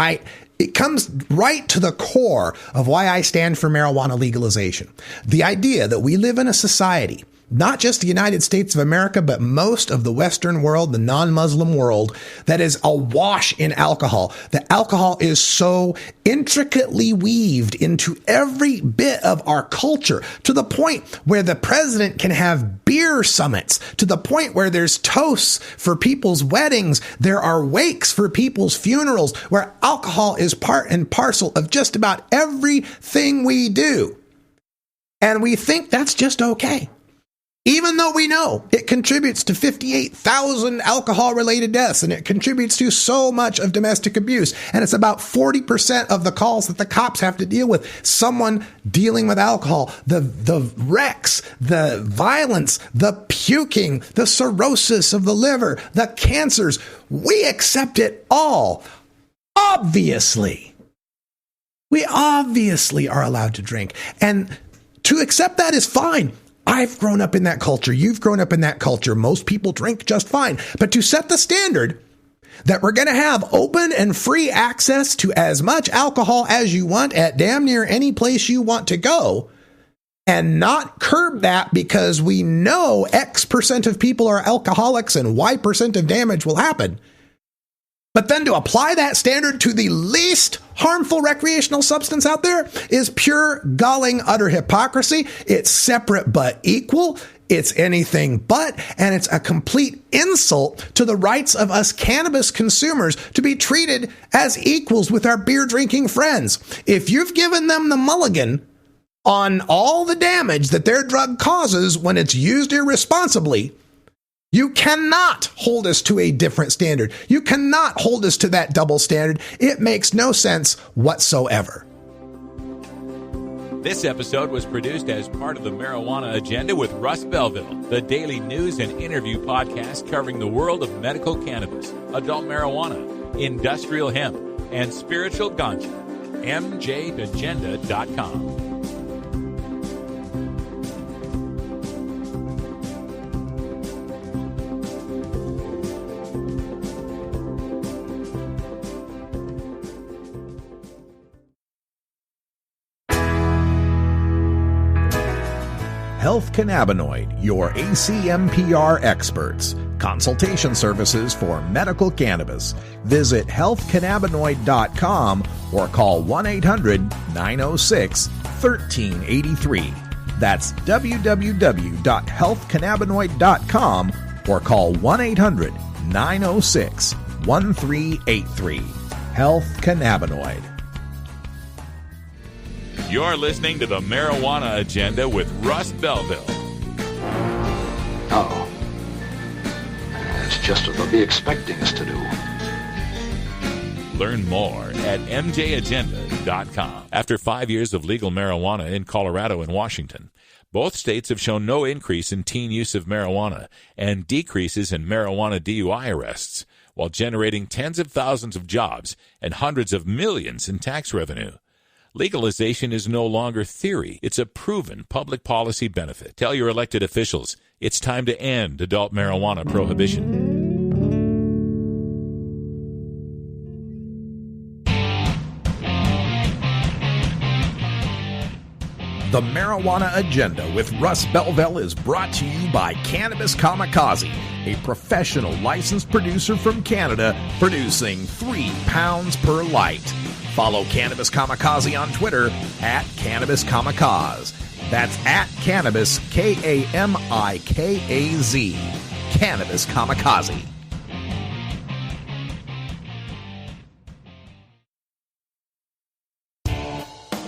it comes right to the core of why I stand for marijuana legalization. The idea that we live in a society, not just the United States of America, but most of the Western world, the non-Muslim world, that is awash in alcohol. The alcohol is so intricately weaved into every bit of our culture, to the point where the president can have beer summits, to the point where there's toasts for people's weddings, there are wakes for people's funerals, where alcohol is part and parcel of just about everything we do. And we think that's just okay. Even though we know it contributes to 58,000 alcohol-related deaths, and it contributes to so much of domestic abuse, and it's about 40% of the calls that the cops have to deal with, someone dealing with alcohol, the wrecks, the violence, the puking, the cirrhosis of the liver, the cancers. We accept it all. Obviously. We obviously are allowed to drink. And to accept that is fine. I've grown up in that culture. You've grown up in that culture. Most people drink just fine. But to set the standard that we're going to have open and free access to as much alcohol as you want at damn near any place you want to go, and not curb that because we know X percent of people are alcoholics and Y percent of damage will happen. But then to apply that standard to the least harmful recreational substance out there is pure, galling, utter hypocrisy. It's separate but equal. It's anything but, and it's a complete insult to the rights of us cannabis consumers to be treated as equals with our beer drinking friends. If you've given them the mulligan on all the damage that their drug causes when it's used irresponsibly, you cannot hold us to a different standard. You cannot hold us to that double standard. It makes no sense whatsoever. This episode was produced as part of the Marijuana Agenda with Russ Belville, the daily news and interview podcast covering the world of medical cannabis, adult marijuana, industrial hemp, and spiritual ganja. MJAgenda.com. Health Cannabinoid, your ACMPR experts. Consultation services for medical cannabis. Visit healthcannabinoid.com or call 1-800-906-1383. That's www.healthcannabinoid.com or call 1-800-906-1383. Health Cannabinoid. You're listening to the Marijuana Agenda with Russ Belville. Uh-oh. It's just what they'll be expecting us to do. Learn more at MJAgenda.com. After 5 years of legal marijuana in Colorado and Washington, both states have shown no increase in teen use of marijuana and decreases in marijuana DUI arrests, while generating tens of thousands of jobs and hundreds of millions in tax revenue. Legalization is no longer theory. It's a proven public policy benefit. Tell your elected officials It's time to end adult marijuana prohibition. The Marijuana Agenda with Russ Belville is brought to you by Cannabis Kamikaze, a professional licensed producer from Canada producing 3 pounds per light. Follow Cannabis Kamikaze on Twitter at Cannabis Kamikaze. That's at Cannabis, Kamikaze. Cannabis Kamikaze.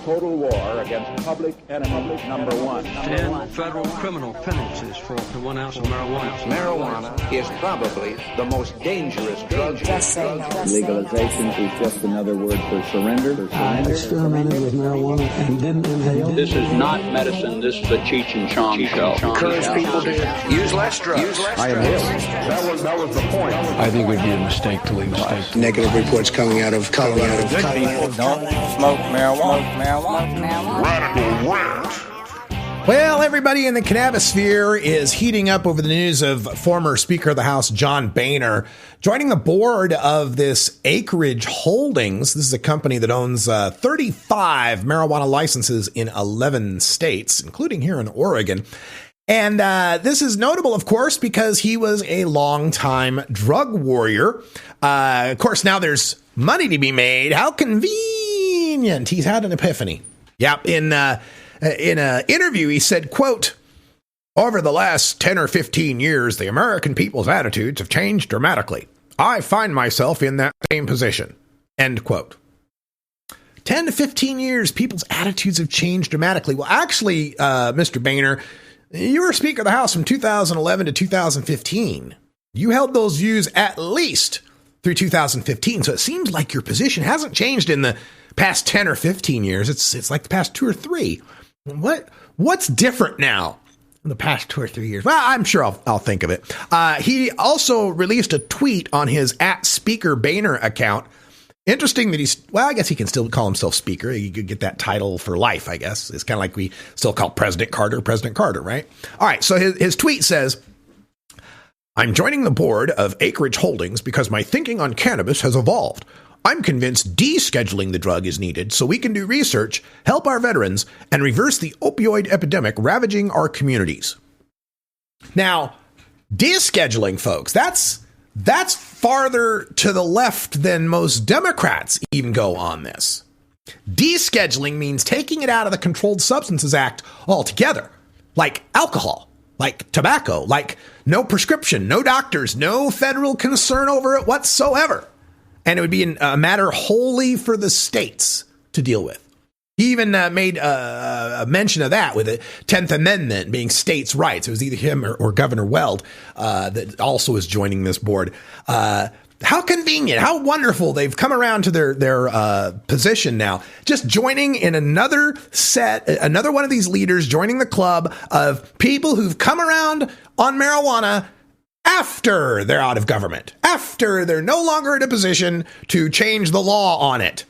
Total war against public enemy number one. 10 federal criminal penalties for 1 ounce of marijuana. Marijuana is probably the most dangerous drug. Legalization is just another word for surrender. I experimented with marijuana and didn't inhale. This is not medicine. This is a Cheech and Chong show. Encourage people to use less drugs. I inhaled. That was the point. I think it would be a mistake to legalize. Negative reports coming out of Colorado. People don't smoke marijuana. Radical rant. Well, everybody in the cannabis sphere is heating up over the news of former Speaker of the House John Boehner joining the board of this Acreage Holdings. This is a company that owns 35 marijuana licenses in 11 states, including here in Oregon. And this is notable, of course, because he was a longtime drug warrior. Of course, now there's money to be made. How convenient. He's had an epiphany. Yeah, in an interview, he said, quote, "Over the last 10 or 15 years, the American people's attitudes have changed dramatically. I find myself in that same position." End quote. 10 to 15 years, people's attitudes have changed dramatically. Well, actually, Mr. Boehner, you were Speaker of the House from 2011 to 2015. You held those views at least through 2015. So it seems like your position hasn't changed in the past 10 or 15 years. It's like the past 2 or 3. What's different now in the past 2 or 3 years? Well, I'm sure I'll think of it. He also released a tweet on his @Speaker Boehner account. Interesting that I guess he can still call himself Speaker. He could get that title for life, I guess. It's kind of like we still call President Carter, right? All right, so his tweet says, "I'm joining the board of Acreage Holdings because my thinking on cannabis has evolved. I'm convinced descheduling the drug is needed so we can do research, help our veterans, and reverse the opioid epidemic ravaging our communities." Now, descheduling, folks, that's farther to the left than most Democrats even go on this. Descheduling means taking it out of the Controlled Substances Act altogether, like alcohol, like tobacco, like no prescription, no doctors, no federal concern over it whatsoever. And it would be a matter wholly for the states to deal with. He even made a mention of that with the 10th Amendment being states' rights. It was either him or Governor Weld that also is joining this board. How convenient, how wonderful they've come around to their position now. Just joining in another one of these leaders, joining the club of people who've come around on marijuana after they're out of government, after they're no longer in a position to change the law on it.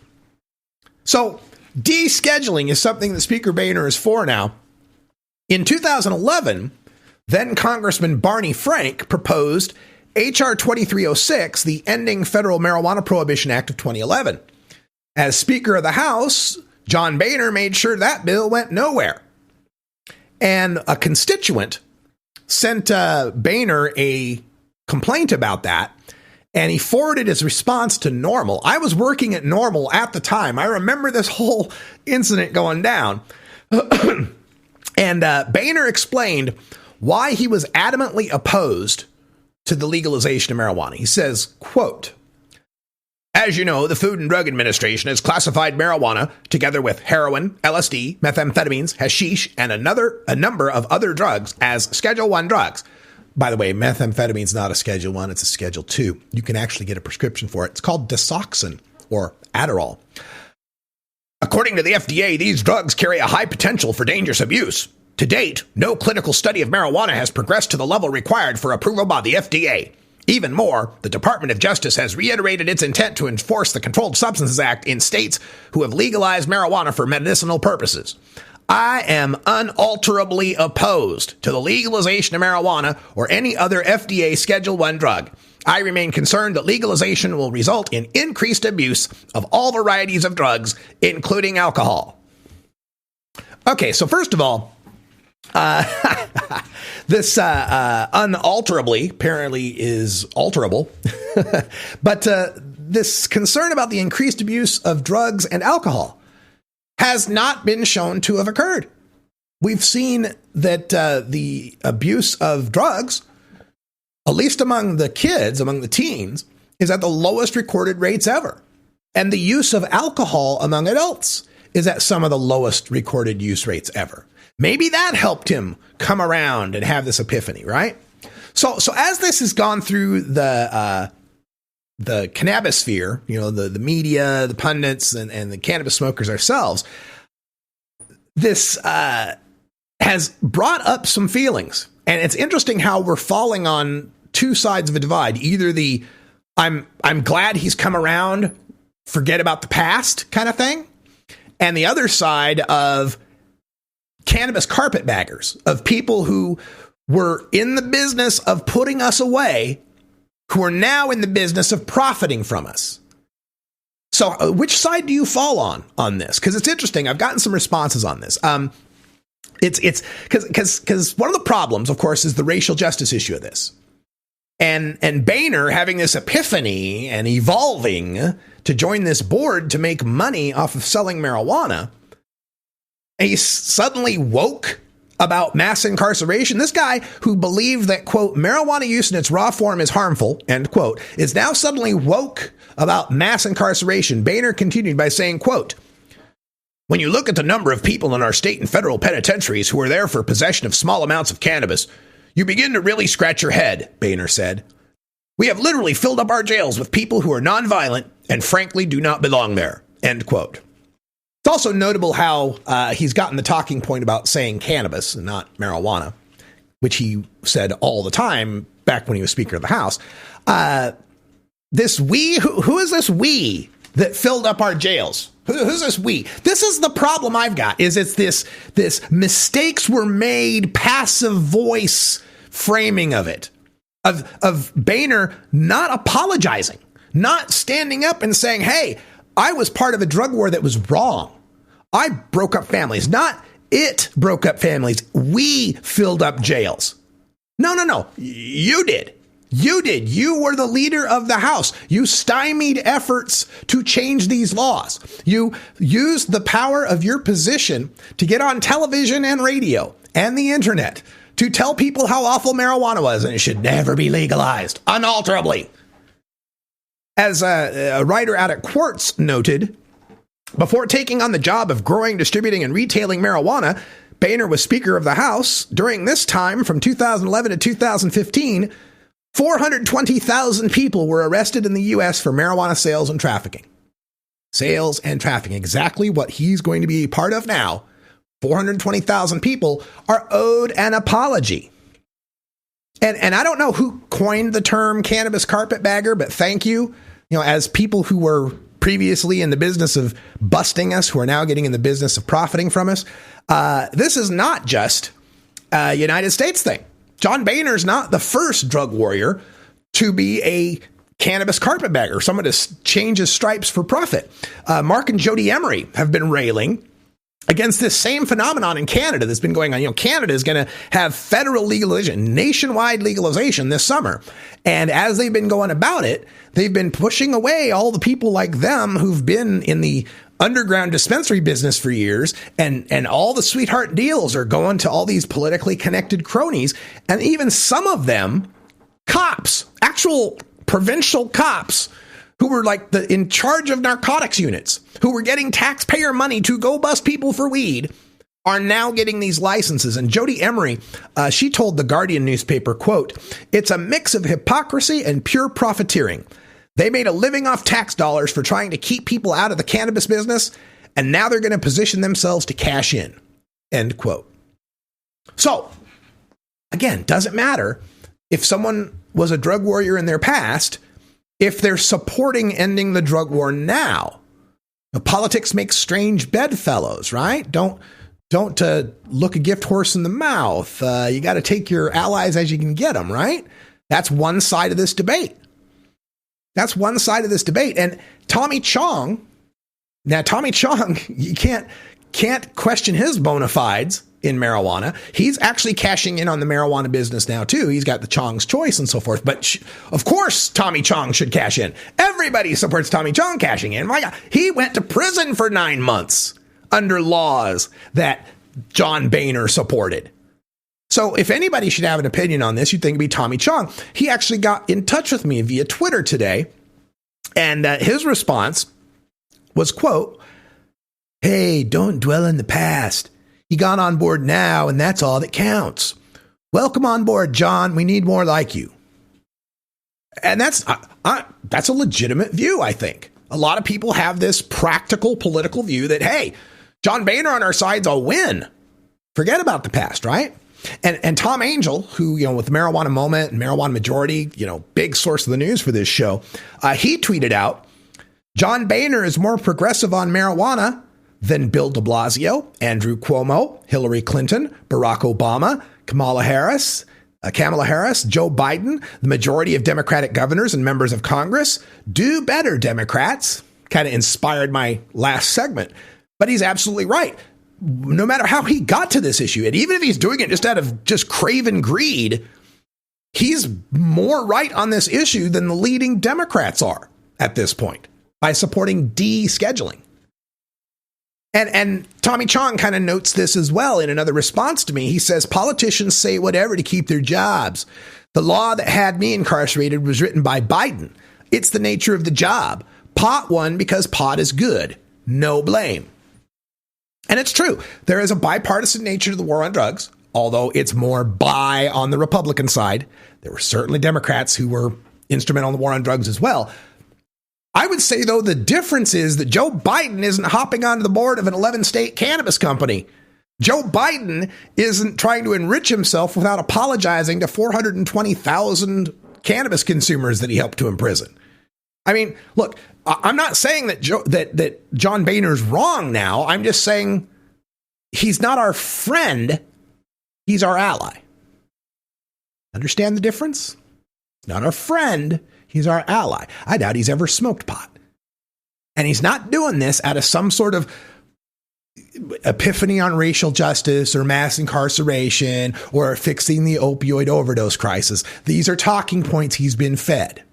So descheduling is something that Speaker Boehner is for now. In 2011, then Congressman Barney Frank proposed H.R. 2306, the Ending Federal Marijuana Prohibition Act of 2011. As Speaker of the House, John Boehner made sure that bill went nowhere. And a constituent sent Boehner a complaint about that, and he forwarded his response to NORML. I was working at NORML at the time. I remember this whole incident going down. And Boehner explained why he was adamantly opposed to the legalization of marijuana. He says, quote, "As you know, the Food and Drug Administration has classified marijuana, together with heroin, LSD, methamphetamines, hashish, and a number of other drugs as Schedule 1 drugs." By the way, methamphetamine is not a Schedule 1, it's a Schedule 2. You can actually get a prescription for it. It's called Disoxin or Adderall. "According to the FDA, these drugs carry a high potential for dangerous abuse. To date, no clinical study of marijuana has progressed to the level required for approval by the FDA. Even more, the Department of Justice has reiterated its intent to enforce the Controlled Substances Act in states who have legalized marijuana for medicinal purposes. I am unalterably opposed to the legalization of marijuana or any other FDA Schedule I drug. I remain concerned that legalization will result in increased abuse of all varieties of drugs, including alcohol. Okay, so first of all, this unalterably apparently is alterable, but this concern about the increased abuse of drugs and alcohol has not been shown to have occurred. We've seen that the abuse of drugs, at least among the kids, among the teens, is at the lowest recorded rates ever. And the use of alcohol among adults is at some of the lowest recorded use rates ever. Maybe that helped him come around and have this epiphany, right? So as this has gone through the cannabis sphere, the media, the pundits, and the cannabis smokers ourselves, this has brought up some feelings. And it's interesting how we're falling on two sides of a divide. Either the I'm glad he's come around, forget about the past kind of thing, and the other side of cannabis carpetbaggers, of people who were in the business of putting us away, who are now in the business of profiting from us. So which side do you fall on this? Because it's interesting. I've gotten some responses on this. It's because one of the problems, of course, is the racial justice issue of this. And Boehner having this epiphany and evolving to join this board to make money off of selling marijuana. And he suddenly woke about mass incarceration. This guy who believed that, quote, marijuana use in its raw form is harmful, end quote, is now suddenly woke about mass incarceration. Boehner continued by saying, quote, when you look at the number of people in our state and federal penitentiaries who are there for possession of small amounts of cannabis, you begin to really scratch your head, Boehner said. We have literally filled up our jails with people who are nonviolent and frankly do not belong there, end quote. It's also notable how he's gotten the talking point about saying cannabis and not marijuana, which he said all the time back when he was Speaker of the House. This we, who is this we that filled up our jails? Who's this we? This is the problem I've got, is it's this mistakes were made, passive voice framing of it, of Boehner not apologizing, not standing up and saying, hey, I was part of a drug war that was wrong. I broke up families. Not it broke up families. We filled up jails. No. You did. You were the leader of the House. You stymied efforts to change these laws. You used the power of your position to get on television and radio and the internet to tell people how awful marijuana was and it should never be legalized, unalterably. As a writer out at Quartz noted, before taking on the job of growing, distributing, and retailing marijuana, Boehner was Speaker of the House. During this time, from 2011 to 2015, 420,000 people were arrested in the U.S. for marijuana sales and trafficking. Sales and trafficking, exactly what he's going to be a part of now. 420,000 people are owed an apology. And I don't know who coined the term cannabis carpetbagger, but thank you. As people who were previously in the business of busting us, who are now getting in the business of profiting from us. This is not just a United States thing. John Boehner's not the first drug warrior to be a cannabis carpetbagger, someone to change his stripes for profit. Mark and Jody Emery have been railing against this same phenomenon in Canada that's been going on. Canada is going to have federal legalization, nationwide legalization this summer. And as they've been going about it, they've been pushing away all the people like them who've been in the underground dispensary business for years. And all the sweetheart deals are going to all these politically connected cronies. And even some of them, cops, actual provincial cops, who were like in charge of narcotics units, who were getting taxpayer money to go bust people for weed, are now getting these licenses. And Jody Emery, she told the Guardian newspaper, quote, it's a mix of hypocrisy and pure profiteering. They made a living off tax dollars for trying to keep people out of the cannabis business, and now they're going to position themselves to cash in, end quote. So, again, doesn't matter if someone was a drug warrior in their past, if they're supporting ending the drug war now. Politics makes strange bedfellows, right? Don't don't look a gift horse in the mouth. You got to take your allies as you can get them, right? That's one side of this debate. And Tommy Chong, you can't question his bona fides in marijuana. He's actually cashing in on the marijuana business now, too. He's got the Chong's choice and so forth. But of course, Tommy Chong should cash in. Everybody supports Tommy Chong cashing in. My God, he went to prison for 9 months under laws that John Boehner supported. So if anybody should have an opinion on this, you'd think it'd be Tommy Chong. He actually got in touch with me via Twitter today. And his response was, quote, "Hey, don't dwell in the past. You got on board now, and that's all that counts. Welcome on board, John. We need more like you." And that's a legitimate view, I think. A lot of people have this practical political view that, hey, John Boehner on our side's a win. Forget about the past, right? And Tom Angel, who, with Marijuana Moment and Marijuana Majority, big source of the news for this show, he tweeted out, "John Boehner is more progressive on marijuana than Bill de Blasio, Andrew Cuomo, Hillary Clinton, Barack Obama, Kamala Harris, Joe Biden, the majority of Democratic governors and members of Congress. Do better, Democrats." Kind of inspired my last segment. But he's absolutely right. No matter how he got to this issue, and even if he's doing it just out of just craven greed, he's more right on this issue than the leading Democrats are at this point by supporting descheduling. And Tommy Chong kind of notes this as well in another response to me. He says, "Politicians say whatever to keep their jobs. The law that had me incarcerated was written by Biden. It's the nature of the job. Pot won because pot is good. No blame." And it's true. There is a bipartisan nature to the war on drugs, although it's more bi on the Republican side. There were certainly Democrats who were instrumental in the war on drugs as well. I would say, though, the difference is that Joe Biden isn't hopping onto the board of an 11-state cannabis company. Joe Biden isn't trying to enrich himself without apologizing to 420,000 cannabis consumers that he helped to imprison. I mean, look, I'm not saying that John Boehner's wrong now. I'm just saying he's not our friend. He's our ally. Understand the difference? Not our friend. He's our ally. I doubt he's ever smoked pot. And he's not doing this out of some sort of epiphany on racial justice or mass incarceration or fixing the opioid overdose crisis. These are talking points he's been fed.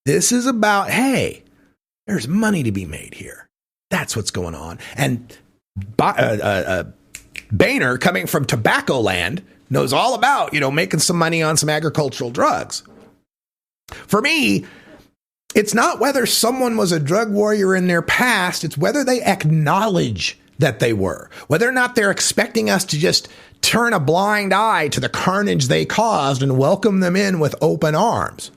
This is about, hey, there's money to be made here. That's what's going on. And Boehner, coming from tobacco land, knows all about, making some money on some agricultural drugs. For me, it's not whether someone was a drug warrior in their past. It's whether they acknowledge that they were, whether or not they're expecting us to just turn a blind eye to the carnage they caused and welcome them in with open arms.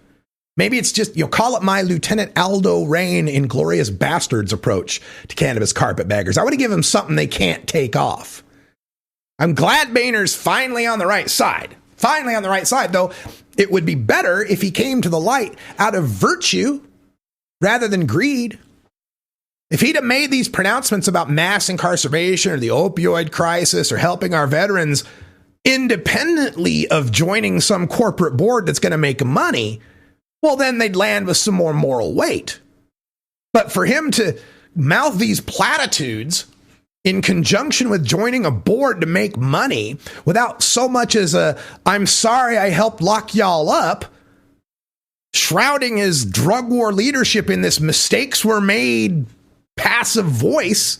Maybe it's just, call it my Lieutenant Aldo Rain Inglorious Bastards approach to cannabis carpetbaggers. I want to give them something they can't take off. I'm glad Boehner's finally on the right side. Finally on the right side, though. It would be better if he came to the light out of virtue rather than greed. If he'd have made these pronouncements about mass incarceration or the opioid crisis or helping our veterans independently of joining some corporate board that's going to make money, well, then they'd land with some more moral weight. But for him to mouth these platitudes in conjunction with joining a board to make money without so much as "I'm sorry I helped lock y'all up," shrouding his drug war leadership in this mistakes were made passive voice,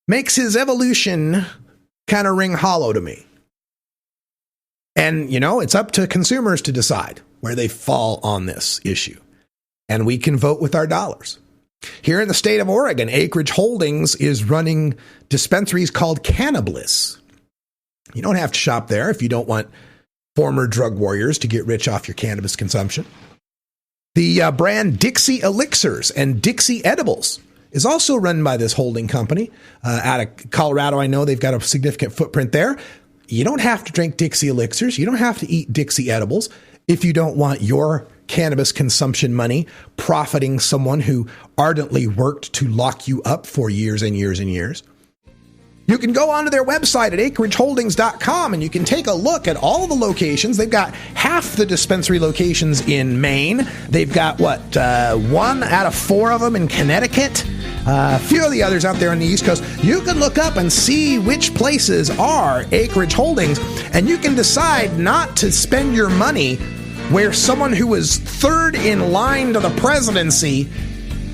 makes his evolution kind of ring hollow to me. And, it's up to consumers to decide where they fall on this issue. And we can vote with our dollars. Here in the state of Oregon, Acreage Holdings is running dispensaries called Cannabliss. You don't have to shop there if you don't want former drug warriors to get rich off your cannabis consumption. The brand Dixie Elixirs and Dixie Edibles is also run by this holding company out of Colorado. I know they've got a significant footprint there. You don't have to drink Dixie Elixirs. You don't have to eat Dixie Edibles if you don't want your cannabis consumption money profiting someone who ardently worked to lock you up for years and years and years. You can go onto their website at acreageholdings.com and you can take a look at all the locations. They've got half the dispensary locations in Maine. They've got, 1 out of 4 of them in Connecticut. A few of the others out there on the East Coast. You can look up and see which places are Acreage Holdings, and you can decide not to spend your money where someone who was third in line to the presidency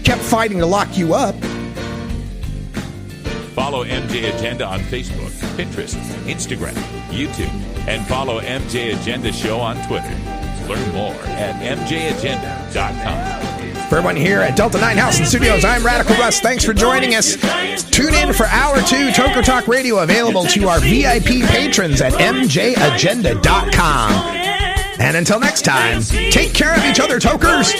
kept fighting to lock you up. Follow MJ Agenda on Facebook, Pinterest, Instagram, YouTube, and follow MJ Agenda Show on Twitter. Learn more at mjagenda.com. For everyone here at Delta 9 House and Studios, I'm Radical Russ. Thanks for joining us. Tune in for Hour 2 Toker Talk Radio, available to our VIP patrons at mjagenda.com. And until next time, take care of each other, tokers.